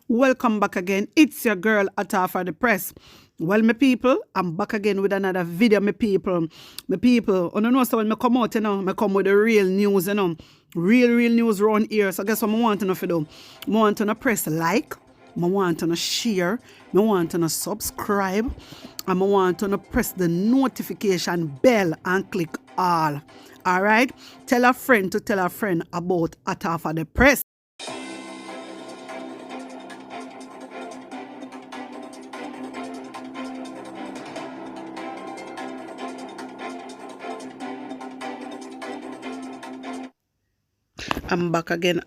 Welcome back again. It's your girl Ata for the press. Well, my people, I'm back again with another video, my people. My people, you know, so when I come out, I come with the real news, Real news around here. So guess what I want to do? I want to press like, I want to share, I want to subscribe, and I want to press the notification bell and click all. All right? Tell a friend to tell a friend about Ata for the press. I'm back again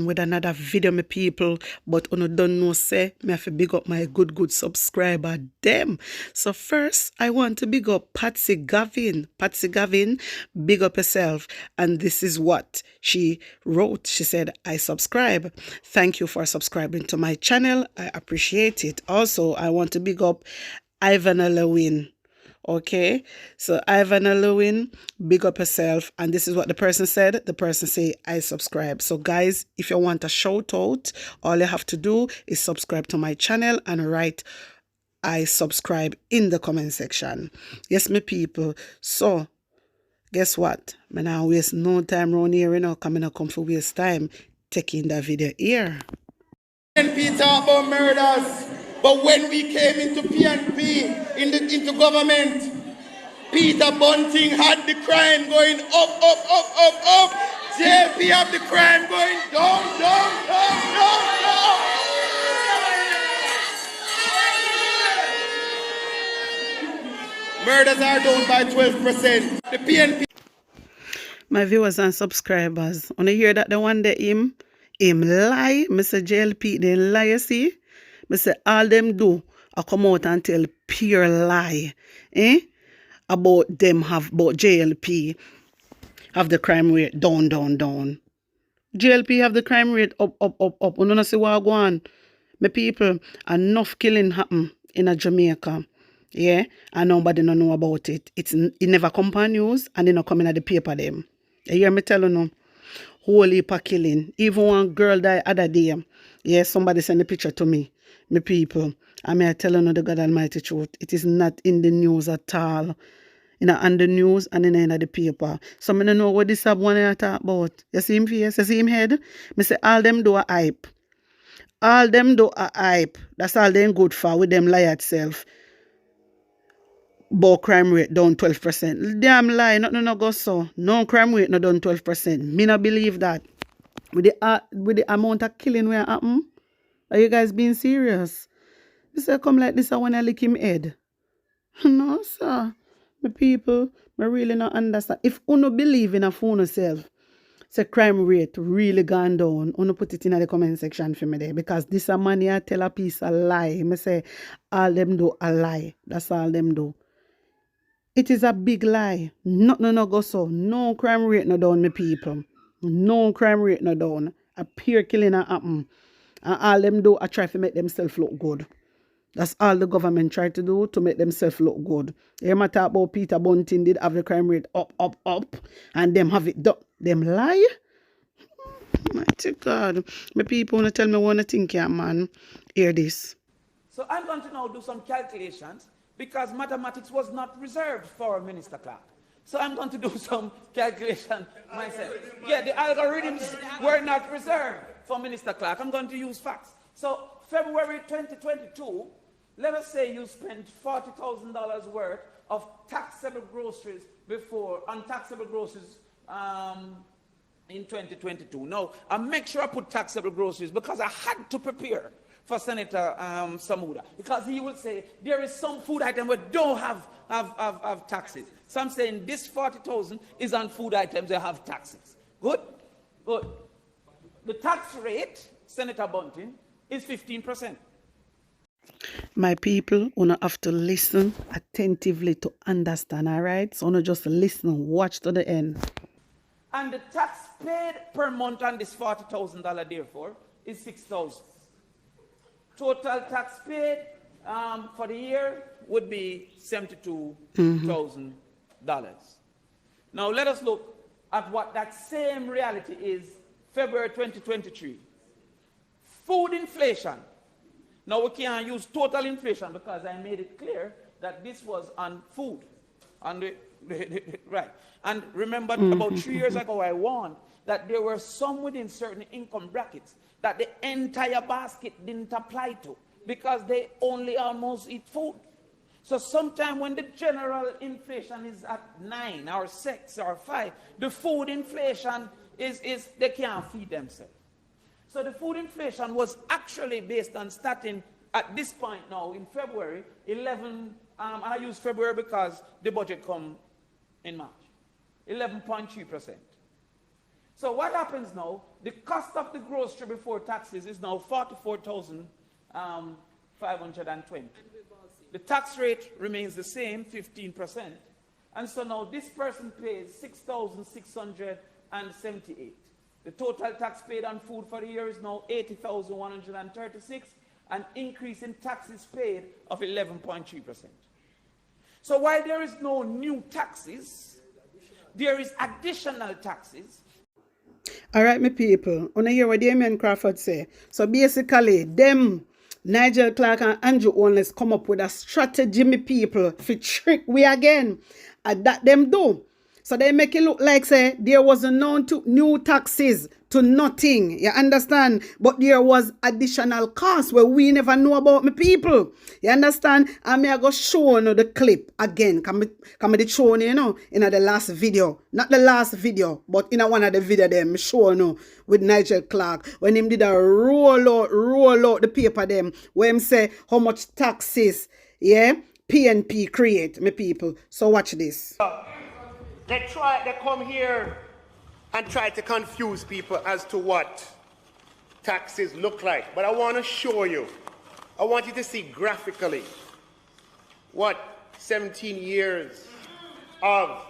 with another video, my people. But you don't know, say, me have to big up my good subscriber, them. So first, I want to big up Patsy Gavin. Patsy Gavin, big up herself. And this is what she wrote. She said, I subscribe. Thank you for subscribing to my channel. I appreciate it. Also, I want to big up Ivan Lewin. Okay, so Ivan Lewin, big up yourself. And this is what the person said. The person say, I subscribe. So guys, if you want a shout out, all you have to do is subscribe to my channel and write I subscribe in the comment section. Yes, my people. So guess what? I'm not waste no time around here, coming up come for waste time taking that video here. PNP talk about murders, but when we came into PNP, into government, Peter Bunting had the crime going up. JP have the crime going down. Murders are down by 12%. The PNP. My viewers and subscribers, when you hear that the one day him lie, Mr. JLP, they lie, you see? I say all them do I come out and tell pure lie, about JLP have the crime rate down. JLP have the crime rate up. You don't see what go on. My people, enough killing happen in Jamaica. Yeah, and nobody don't know about it. It never come on news and it not come in the paper them. You hear me tell you? Whole heap of killing. Even one girl died other day. Yeah, somebody send a picture to me. My people. I may tell you the God Almighty truth. It is not in the news at all. On the news and in the paper. So I don't know what this one I talk about. You see him face? You see him head? I say all them do a hype. All them do a hype. That's all they good for with them lie itself. But crime rate down 12%. Damn lie, nothing no go so. No crime rate no down 12%. Me not believe that. With the amount of killing where happen, are you guys being serious? You say come like this when I lick him head. No, sir. My people, I really not understand. If you don't believe in a phone self, say crime rate really gone down, you put it in the comment section for me there. Because this a man here tell a piece a lie. I say all them do a lie. That's all them do. It is a big lie. Nothing no go so. No crime rate no down, my people. No crime rate no down. A pure killing a happen. And all them do, I try to make themselves look good. That's all the government try to do to make themselves look good. You might talk about Peter Bunting did have the crime rate up. And them have it down. Them lie? Mighty God. My people want to tell me what I think, yeah, man. Hear this. So I'm going to now do some calculations because mathematics was not reserved for Minister Clarke. So I'm going to do some calculation myself. Yeah, the algorithms were not reserved for Minister Clarke. I'm going to use facts. So February 2022, let us say you spent $40,000 worth of taxable groceries untaxable groceries in 2022. Now, I make sure I put taxable groceries because I had to prepare for Senator Samuda, because he will say there is some food item where don't have taxes. So I'm saying this 40,000 is on food items that have taxes. Good? The tax rate, Senator Bunting, is 15%. My people, you have to listen attentively to understand, all right? So you just listen, watch to the end. And the tax paid per month on this $40,000, therefore, is $6,000. Total tax paid for the year would be $72,000. Now let us look at what that same reality is February 2023. Food inflation. Now we can't use total inflation because I made it clear that this was on food. On right. And remember, about 3 years ago, I warned that there were some within certain income brackets that the entire basket didn't apply to because they only almost eat food. So sometime when the general inflation is at 9 or 6 or 5, the food inflation is they can't feed themselves. So the food inflation was actually based on starting at this point now in February, 11, and I use February because the budget come in March, 11.3%. So what happens now, the cost of the grocery before taxes is now 44,520. The tax rate remains the same, 15%. And so now this person pays 6,678. The total tax paid on food for the year is now 80,136, an increase in taxes paid of 11.3%. So while there is no new taxes, there is additional taxes. All right, my people. On hear what Damion Crawford say. So basically, them Nigel Clarke and Andrew Holness come up with a strategy, my people, for trick we again. And that them do. So they make it look like say there was no new taxes to nothing. You understand? But there was additional costs where we never know about, my people. You understand? And I go show you the clip again. Come the show you know in the last video. Not the last video, but in one of the video them show you with Nigel Clarke when him did a roll out the paper them where him say how much taxes PNP create, my people. So watch this. They come here and try to confuse people as to what taxes look like. But I want to show you. I want you to see graphically what 17 years of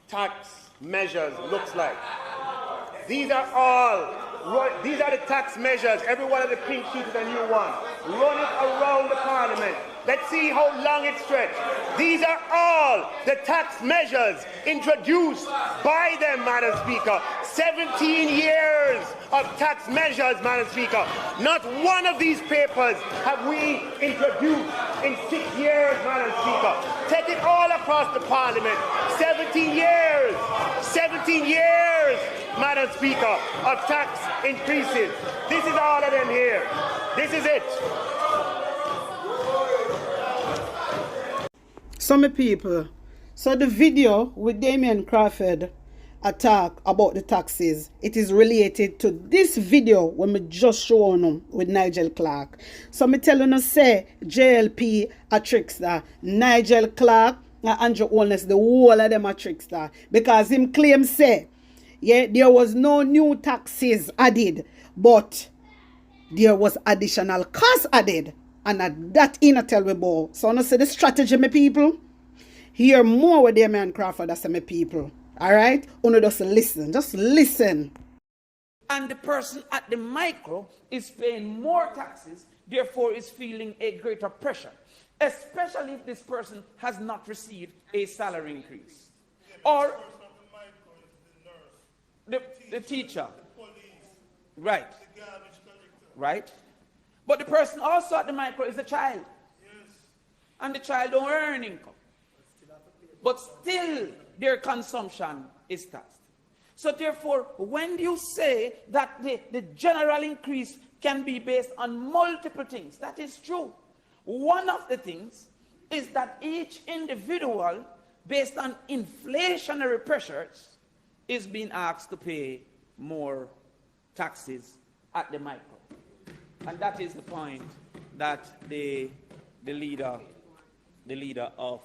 tax measures looks like. These are the tax measures. Every one of the pink sheets is a new one. Run it around the parliament. Let's see how long it stretched. These are all the tax measures introduced by them, Madam Speaker. 17 years of tax measures, Madam Speaker. Not one of these papers have we introduced in 6 years, Madam Speaker. Take it all across the Parliament. 17 years, Madam Speaker, of tax increases. This is all of them here. This is it. Some people. So the video with Damion Crawford attack about the taxes, it is related to this video when me just show them with Nigel Clarke. So me tell you say JLP a trickster, Nigel Clarke and Andrew Holness, the whole of them a trickster. Because him claim say, there was no new taxes added, but there was additional cost added. And that in a tell we about. So I say the strategy, my people. Hear more with Damion Crawford as my people. Alright? Only just listen. Just listen. And the person at the micro is paying more taxes, therefore is feeling a greater pressure. Especially if this person has not received a salary increase. Or the teacher. Right. Right. But the person also at the micro is a child. And the child don't earn income. But still, their consumption is taxed. So therefore, when you say that the general increase can be based on multiple things, that is true. One of the things is that each individual, based on inflationary pressures, is being asked to pay more taxes at the micro. And that is the point that the leader of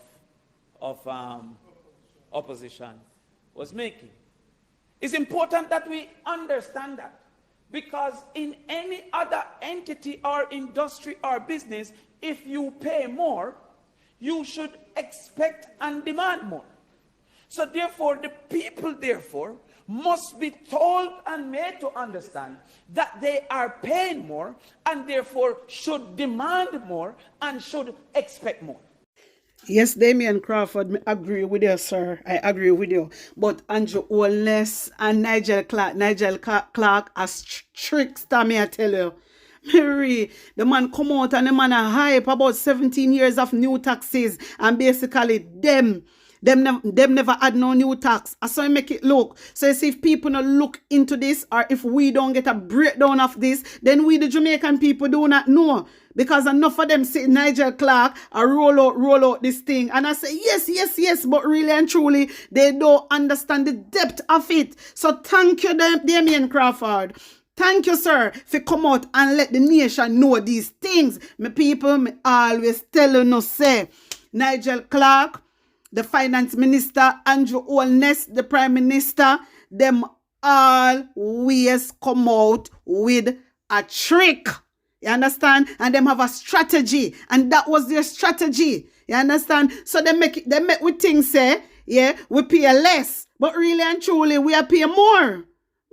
opposition was making. It's important that we understand that, because in any other entity or industry or business, if you pay more, you should expect and demand more. So therefore, the people must be told and made to understand that they are paying more and therefore should demand more and should expect more. Yes, Damion Crawford, I agree with you, sir. I agree with you. But Andrew Holness and Nigel Clarke has trickster, me I tell you. Mary, the man come out and the man a hype about 17 years of new taxes and basically them never had no new tax. I saw him make it look. So you see, if people not look into this or if we don't get a breakdown of this, then we the Jamaican people do not know. Because enough of them say Nigel Clarke roll out this thing. And I say, yes, but really and truly, they don't understand the depth of it. So thank you, Damion Crawford. Thank you, sir, for come out and let the nation know these things. My people, me always tell you, say, Nigel Clarke, the finance minister, Andrew Holness, the prime minister, them always come out with a trick. You understand? And them have a strategy. And that was their strategy. You understand? So they make with things say, yeah, we pay less. But really and truly, we are paying more.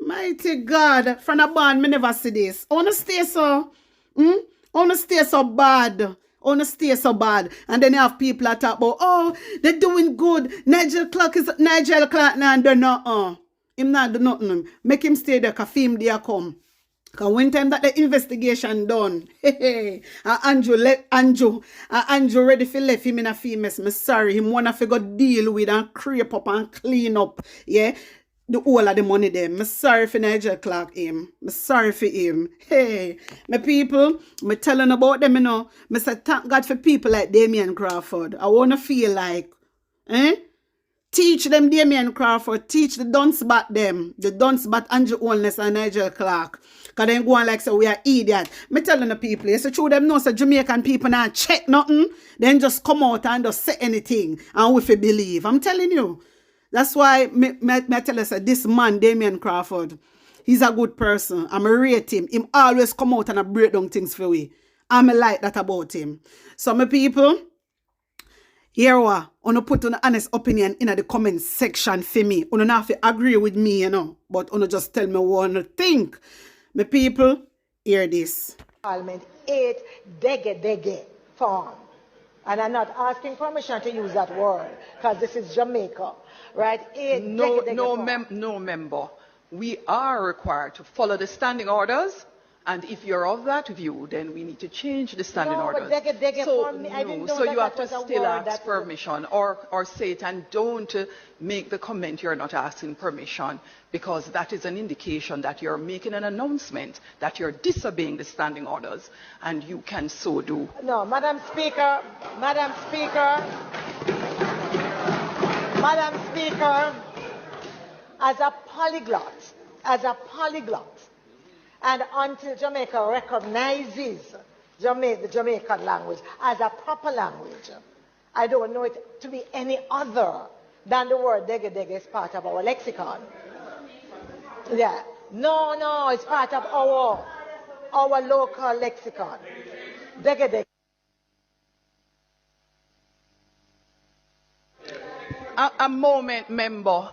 Mighty God, from the band, me never see this. I want to stay so, I want to stay so bad. I want to stay so bad. And then you have people that talk about, oh, they're doing good. Nigel Clarke now, and they're not, him not do nothing. Make him stay there, because film there come. Because one time that the investigation done, Andrew ready for left him in a famous. Me sorry, him wanna figure deal with and creep up and clean up, yeah, the whole of the money them. Me sorry for Nigel Clarke him. Me sorry for him. Hey, my people, me telling about them, you know. Me say thank God for people like Damion Crawford. I wanna feel like, teach them Damion Crawford, teach the dunce bat them, the dunce bat Andrew Holness and Nigel Clarke. Because they go on like, so we are idiot. Me telling the people, it's true them know, so Jamaican people not check nothing, then just come out and just say anything, and we believe. I'm telling you. That's why me tell us that this man, Damion Crawford, he's a good person. I'm a rate him. Him always come out and I break down things for we. I'm like that about him. So my people, here we are. I want to put an honest opinion in the comment section for me. You don't have to agree with me, you know. But you just tell me what you think. My people, hear this. Parliament 8 dege form. And I'm not asking permission to use that word because this is Jamaica, right? No member. We are required to follow the standing orders. And if you're of that view, then we need to change the standing orders. So you have to still ask permission or say it, and don't make the comment you're not asking permission, because that is an indication that you're making an announcement that you're disobeying the standing orders, and you can so do. No, Madam Speaker, as a polyglot, and until Jamaica recognizes the Jamaican language as a proper language, I don't know it to be any other than the word dege is part of our lexicon. Yeah. No, it's part of our local lexicon. Dege. A moment member.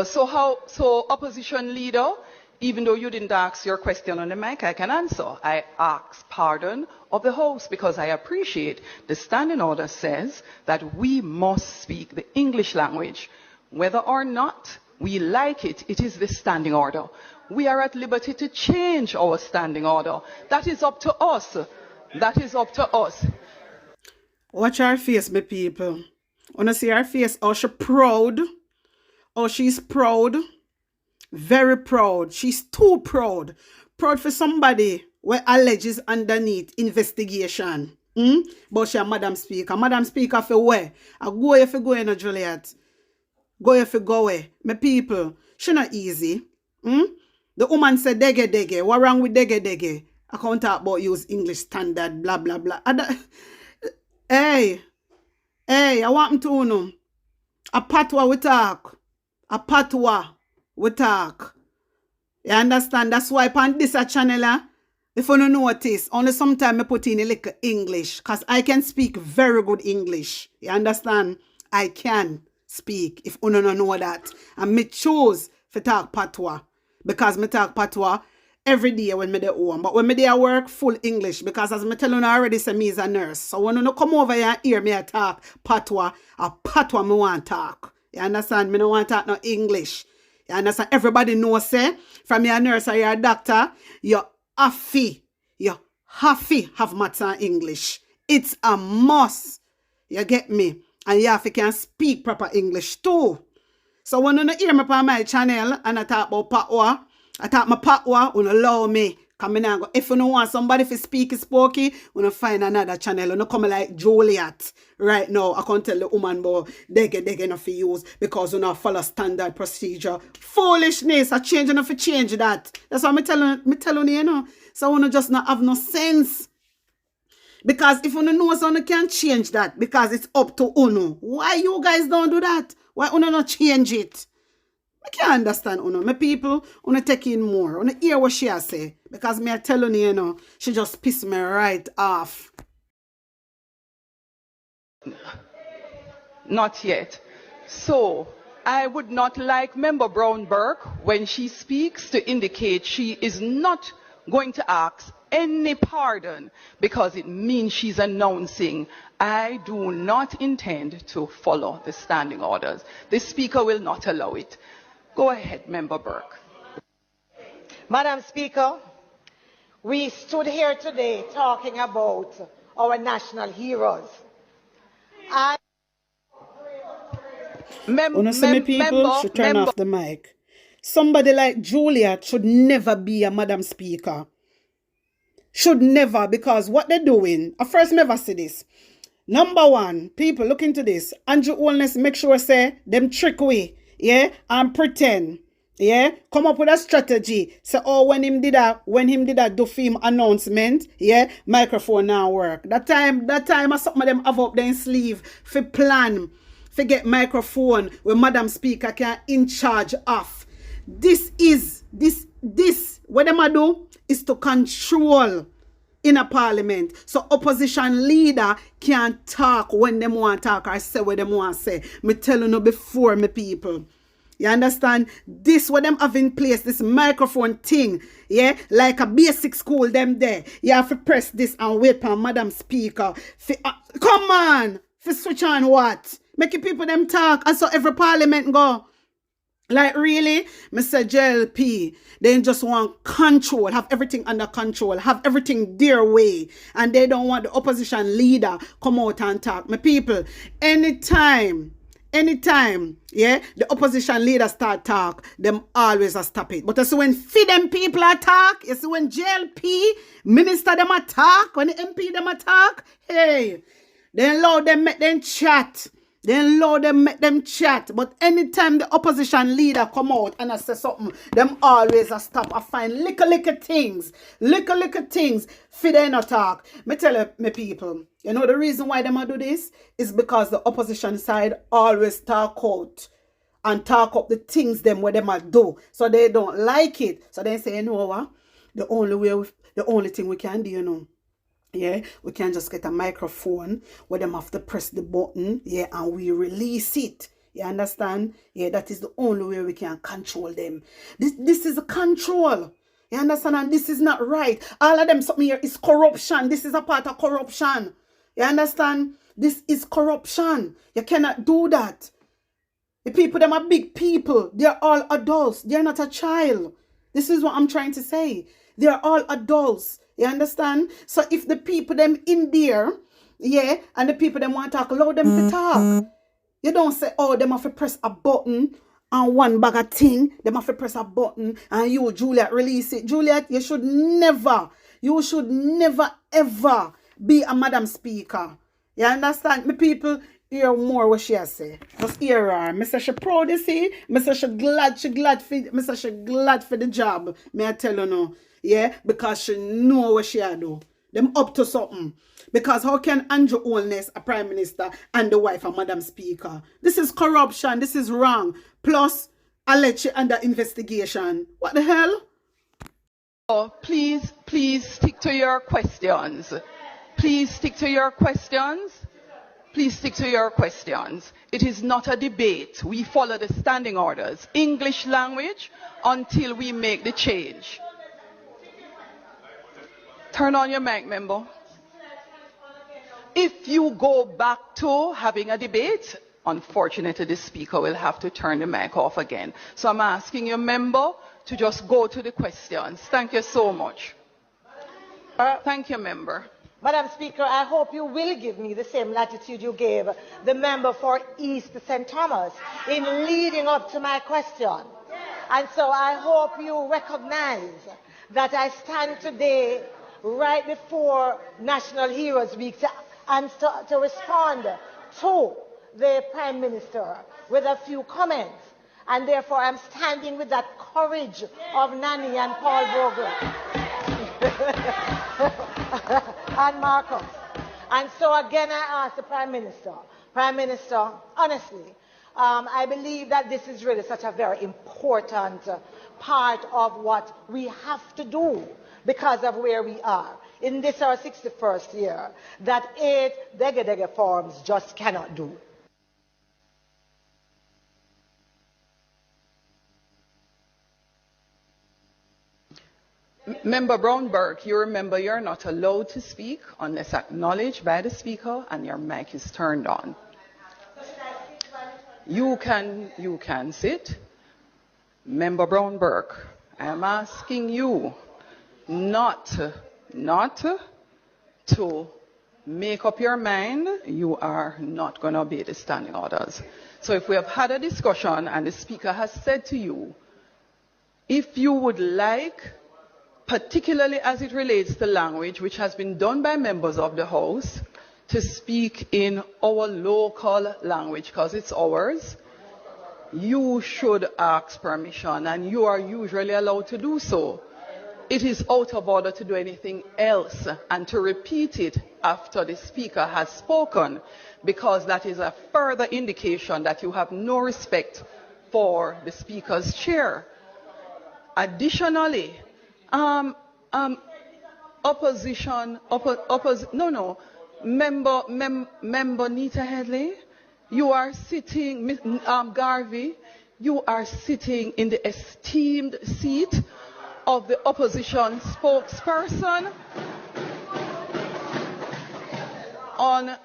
So opposition leader, even though you didn't ask your question on the mic, I can answer. I ask pardon of the House because I appreciate the standing order says that we must speak the English language. Whether or not we like it, it is the standing order. We are at liberty to change our standing order. That is up to us. Watch her face, my people. Wanna see her face? Oh, she's proud. Oh, she's proud. Very proud. She's too proud. Proud for somebody where alleges underneath investigation. But she a Madam Speaker. Madam Speaker for where? I go if you go in, Juliet. Go if you go away. My people, she not easy. The woman said dege. What wrong with dege? I can't talk about use English standard, blah, blah, blah. Hey, I want to know. A patwa we talk. You understand? That's why on this channel, if you don't notice, only sometimes I put in a little English, because I can speak very good English. You understand? I can speak, if you don't know that. And me choose to talk patwa, because me talk patwa every day when me dey home. But when me dey work, full English, because as me tell you already, say me is a nurse. So when you come over here and hear me talk patwa, a patwa me want talk. You understand? Me don't want to talk no English. You understand? Everybody knows, say, from your nurse or your doctor, you you have to have maths and English. It's a must. You get me? And you have to can speak proper English too. So when you hear me on my channel and I talk about Patwa, I talk my Patwa, you allow me. If you don't want somebody to speak spooky, you find another channel. You come like Juliet. Right now, I can't tell the woman about they not for use because you not follow standard procedure. Foolishness, I change enough to change that. That's what I'm telling you, you know. So you just not have no sense. Because if you know so you can't change that because it's up to Uno. Why you guys don't do that? Why Uno not change it? I can't understand Uno. My people, Uno take in more. Uno hear what she say. Because me I telling you, you know, she just pissed me right off. Not yet. So, I would not like Member Brown-Burke, when she speaks, to indicate she is not going to ask any pardon because it means she's announcing, I do not intend to follow the standing orders. The Speaker will not allow it. Go ahead, Member Burke. Madam Speaker, we stood here today talking about our national heroes. People should turn off the mic. Somebody like Juliet should never be a Madam Speaker. Should never, because what they're doing, I first never see this. Number one, people look into this. Andrew Holness make sure say them trick we, yeah, and pretend. Yeah, come up with a strategy. Say, oh, when him did a do film announcement, yeah, microphone now work. That time, some of them have up their sleeve for plan, for get microphone where Madam Speaker can in charge of. This, what them a do is to control in a parliament. So opposition leader can talk when them want to talk or say what them want to say. Me tell you no before, me people. You understand? This what them have in place, this microphone thing, yeah? Like a basic school, them there. You have to press this and wait for Madam Speaker. Come on! For switch on what? Make the people them talk and so every parliament go. Like really? Mr. JLP, they just want control, have everything under control, have everything their way. And they don't want the opposition leader come out and talk. My people, anytime, yeah, the opposition leaders start talk, them always a stop it. But you see when them people attack, you see when JLP, minister them attack, when the MP them attack, hey, they allow them make them chat. They allow them make them chat. But anytime the opposition leader come out and I say something, them always a stop. I find little things for them not talk. Me tell you, me people, you know the reason why them a do this is because the opposition side always talk out and talk up the things them where them a do. So they don't like it. So they say, you know what? The only thing we can do, you know. Yeah, we can just get a microphone where them have to press the button, yeah, and we release it. You understand? Yeah, that is the only way we can control them. This is a control. You understand? And this is not right. All of them something here is corruption. This is a part of corruption. You understand? This is corruption. You cannot do that. The people, them are big people. They're all adults. They're not a child. This is what I'm trying to say. They're all adults. You understand? So if the people them in there, yeah, and the people them want to talk, allow them to talk. You don't say, oh, them have to press a button and one bag of thing. Them have to press a button and you, Juliet, release it. Juliet, you should never ever be a Madam Speaker. You understand? Me people hear more what she has say. Just hear her. Me say she proud, you see. Me say she glad for the job. Me I tell you no. Yeah, because she know what she do. Them up to something. Because how can Andrew Holness, a prime minister, and the wife a Madam Speaker? This is corruption. This is wrong. Plus, alleged under investigation. What the hell? Oh, please stick to your questions. Please stick to your questions. Please stick to your questions. It is not a debate. We follow the standing orders. English language until we make the change. Turn on your mic, member. If you go back to having a debate, unfortunately the speaker will have to turn the mic off again. So I'm asking your member to just go to the questions. Thank you so much. Thank you, member. Madam Speaker, I hope you will give me the same latitude you gave the member for East St. Thomas in leading up to my question. And so I hope you recognize that I stand today right before National Heroes Week to respond to the Prime Minister with a few comments. And therefore I'm standing with that courage of Nani and Paul Vogel and Marcus. And so again I ask the Prime Minister, honestly, I believe that this is really such a very important part of what we have to do because of where we are. In this our 61st year, that 8 dege forms just cannot do. Member Brownberg, you remember you're not allowed to speak unless acknowledged by the speaker and your mic is turned on. You can sit. Member Brownberg, I am asking you not to make up your mind. You are not going to obey the standing orders. So if we have had a discussion and the speaker has said to you, if you would like, particularly as it relates to language, which has been done by members of the House, to speak in our local language, because it's ours, you should ask permission, and you are usually allowed to do so. It is out of order to do anything else and to repeat it after the speaker has spoken, because that is a further indication that you have no respect for the speaker's chair. Additionally, Member Nita Headley, you are sitting, Garvey, you are sitting in the esteemed seat of the opposition spokesperson on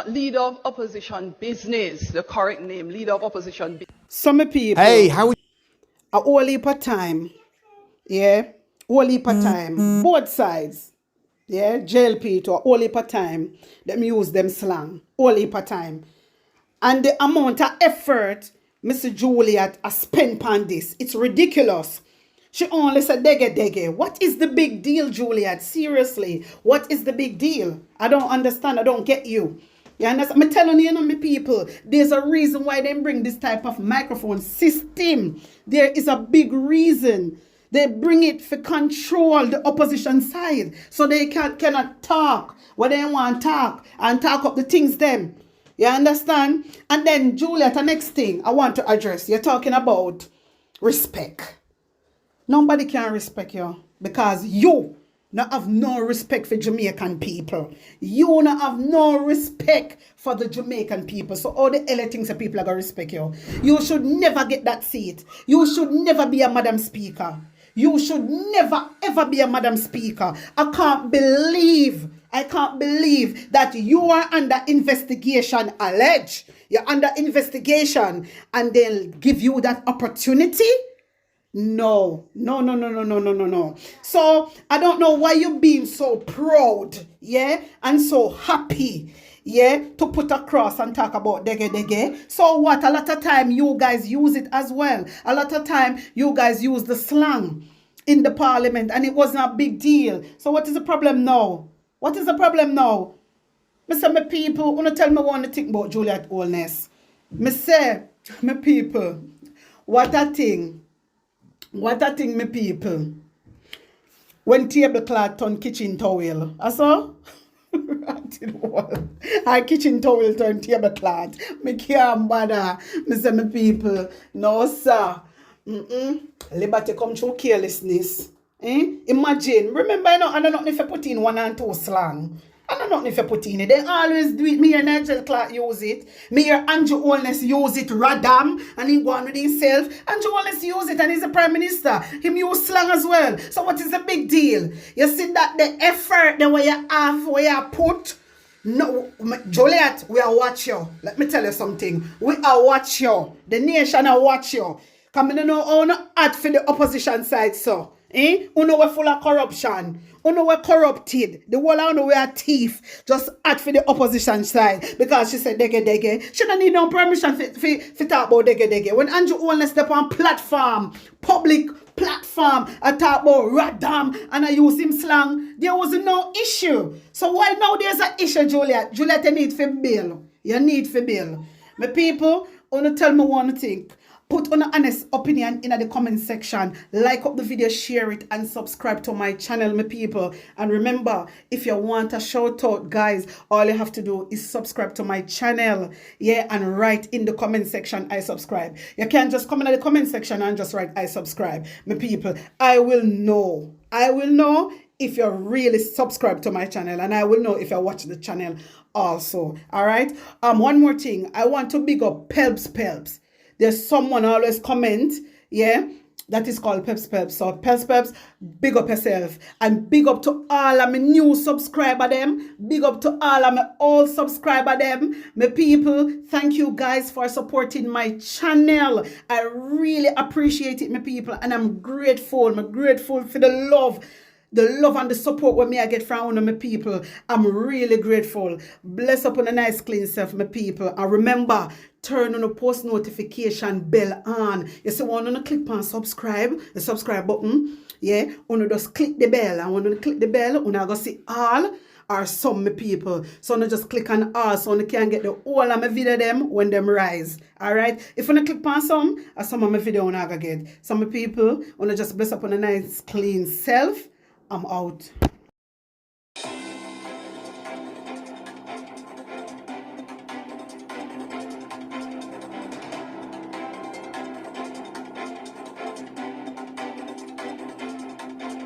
leader of opposition business, the correct name, leader of opposition business. Some people. Hey, how a whole heap of time, yeah, whole heap of time, both sides, yeah, JLP to a whole heap of time, them use them slang, whole heap of time. And the amount of effort Mr. Juliet has spent on this, it's ridiculous. She only said dege. What is the big deal, Juliet? Seriously, what is the big deal? I don't understand, I don't get you. You understand? I'm telling you, my people, there's a reason why they bring this type of microphone system. There is a big reason. They bring it for control the opposition side. So they cannot talk what they want to talk and talk up the things them. You understand? And then, Juliet, the next thing I want to address, you're talking about respect. Nobody can respect you because you not have no respect for Jamaican people. You not have no respect for the Jamaican people. So all the other things that people are going to respect you. You should never get that seat. You should never be a Madam Speaker. You should never ever be a Madam Speaker. I can't believe that you are under investigation, alleged. You're under investigation and they'll give you that opportunity? No. So I don't know why you're being so proud, yeah, and so happy, yeah, to put across and talk about dege. So what? A lot of time you guys use it as well. A lot of time you guys use the slang in the parliament and it wasn't a big deal. So what is the problem now? What is the problem now? Me say, my people, wanna tell me what to think about Juliet Holness. Me say, my people, what a thing, my people. When tablecloth turn kitchen towel, I saw. Our kitchen towel turn tablecloth. Me can't bother. Me say, my people, no sir. Liberty come through carelessness. Imagine, remember, I don't know if I put in 1 and 2 slang. I don't know if I put in it. They always do it. Me and Nigel Clarke use it. Me and Andrew Holness use it. Radam. And he go on with himself. Andrew Holness use it and he's the Prime Minister. Him use slang as well. So what is the big deal? You see that the effort the way you have, where you put. No, Juliet, we are watch you. Let me tell you something. We are watch you. The nation are watch you. Come in know how not add for the opposition side, so. Uno we full of corruption. Uno we corrupted. The whole of uno we a thief. Just act for the opposition side. Because she said dege. She don't need no permission for talk about dege. When Andrew only step on platform, public platform, I talk about radam and I use him slang, there was no issue. So why now there's an issue, Juliet? Juliet, you need for bill. You need for bill. My people, wanna tell me one thing. Put an honest opinion in the comment section. Like up the video, share it, and subscribe to my channel, my people. And remember, if you want a shout out, guys, all you have to do is subscribe to my channel. Yeah, and write in the comment section, I subscribe. You can't just comment in the comment section and just write, I subscribe. My people, I will know if you're really subscribed to my channel, and I will know if you watch the channel also. All right. One more thing. I want to big up Pelps. There's someone always comment, yeah, that is called Peps. So Peps, big up yourself. And big up to all of my new subscriber them. Big up to all of my old subscriber them. My people, thank you guys for supporting my channel. I really appreciate it, my people. And I'm grateful. I'm grateful for the love and the support what me I get from one of my people. I'm really grateful. Bless up on a nice clean self, my people. And remember, turn on the post notification bell on. You see, want to click on subscribe, the subscribe button. Yeah, want just click the bell. And when you click the bell, you go see all or some my people. So you just click on all so you can get the whole of my video them when them rise. Alright? If you click on some of my video you go get. Some people, want just bless up on a nice clean self. I'm out.